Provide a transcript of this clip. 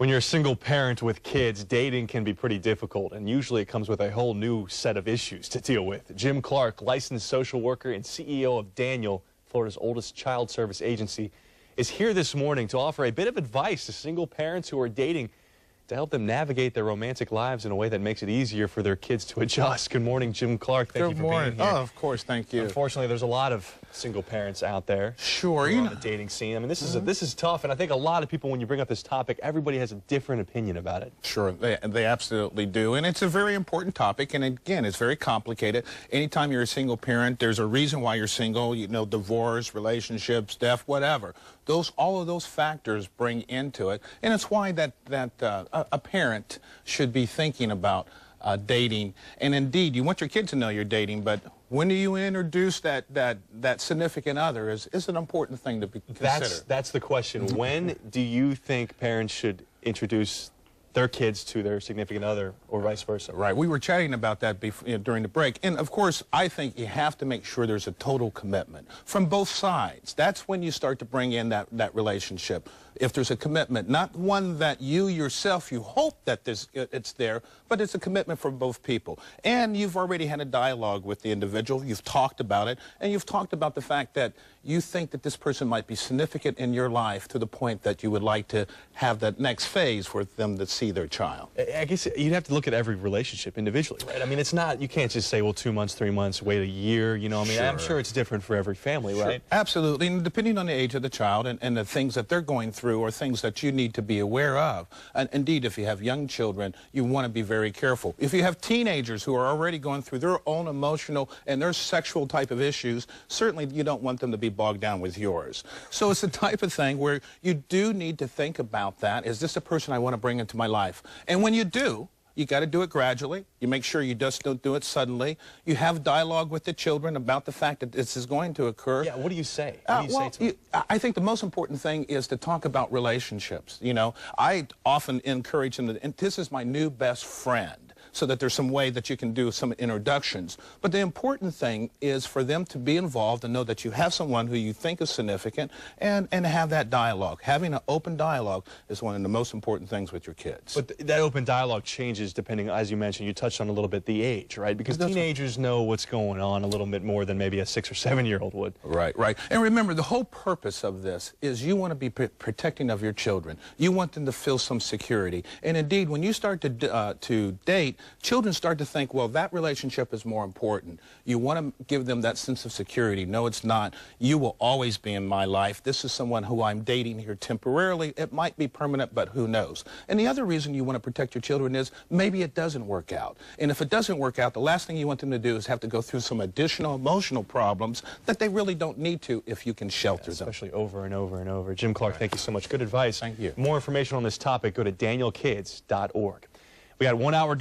When you're a single parent with kids, dating can be pretty difficult, and usually it comes with a whole new set of issues to deal with. Jim Clark, licensed social worker and CEO of Daniel, Florida's oldest child service agency, is here this morning to offer a bit of advice to single parents who are dating to help them navigate their romantic lives in a way that makes it easier for their kids to adjust. Good morning, Jim Clark. Thank you for being here. Oh, of course, thank you. Unfortunately, there's a lot of single parents out there. Sure, on the dating scene. I mean, this is tough, and I think a lot of people, when you bring up this topic, everybody has a different opinion about it. Sure, they absolutely do, and it's a very important topic, and again, it's very complicated. Anytime you're a single parent, there's a reason why you're single. You know, divorce, relationships, death, whatever. All of those factors bring into it, and it's why that a parent should be thinking about dating. And indeed, you want your kid to know you're dating, but when do you introduce that significant other is an important thing to consider. That's the question. When do you think parents should introduce their kids to their significant other, or vice versa? Right. We were chatting about that during the break. And, of course, I think you have to make sure there's a total commitment from both sides. That's when you start to bring in that relationship. If there's a commitment, not one that you yourself, you hope that it's there, but it's a commitment from both people. And you've already had a dialogue with the individual. You've talked about it, and you've talked about the fact that you think that this person might be significant in your life to the point that you would like to have that next phase for them to see their child. I guess you'd have to look at every relationship individually, right? I mean, it's not, you can't just say, well, 2 months, 3 months, wait a year, you know, I mean, Sure. I'm sure it's different for every family, Sure. right? Absolutely, and depending on the age of the child and the things that they're going through or things that you need to be aware of. And indeed, if you have young children, you want to be very careful. If you have teenagers who are already going through their own emotional and their sexual type of issues, certainly you don't want them to be bogged down with yours. So it's the type of thing where you do need to think about that. Is this a person I want to bring into my life? And when you do, you got to do it gradually. You make sure you just don't do it suddenly. You have dialogue with the children about the fact that this is going to occur. Yeah, what do you say? What do you say to them? I think the most important thing is to talk about relationships. You know, I often encourage them, and this is my new best friend, so that there's some way that you can do some introductions. But the important thing is for them to be involved and know that you have someone who you think is significant and have that dialogue. Having an open dialogue is one of the most important things with your kids. But that open dialogue changes depending, as you mentioned, you touched on a little bit the age, right? Because teenagers know what's going on a little bit more than maybe a 6 or 7-year-old would. Right, right. And remember, the whole purpose of this is you want to be protecting of your children. You want them to feel some security. And indeed, when you start to date, children start to think, well, that relationship is more important. You want to give them that sense of security. No, it's not. You will always be in my life. This is someone who I'm dating here temporarily. It might be permanent, but who knows? And the other reason you want to protect your children is maybe it doesn't work out. And if it doesn't work out, the last thing you want them to do is have to go through some additional emotional problems that they really don't need to if you can shelter them. Especially over and over and over. Jim Clark, thank you so much. Good advice. Thank you. More information on this topic, go to danielkids.org. We got 1 hour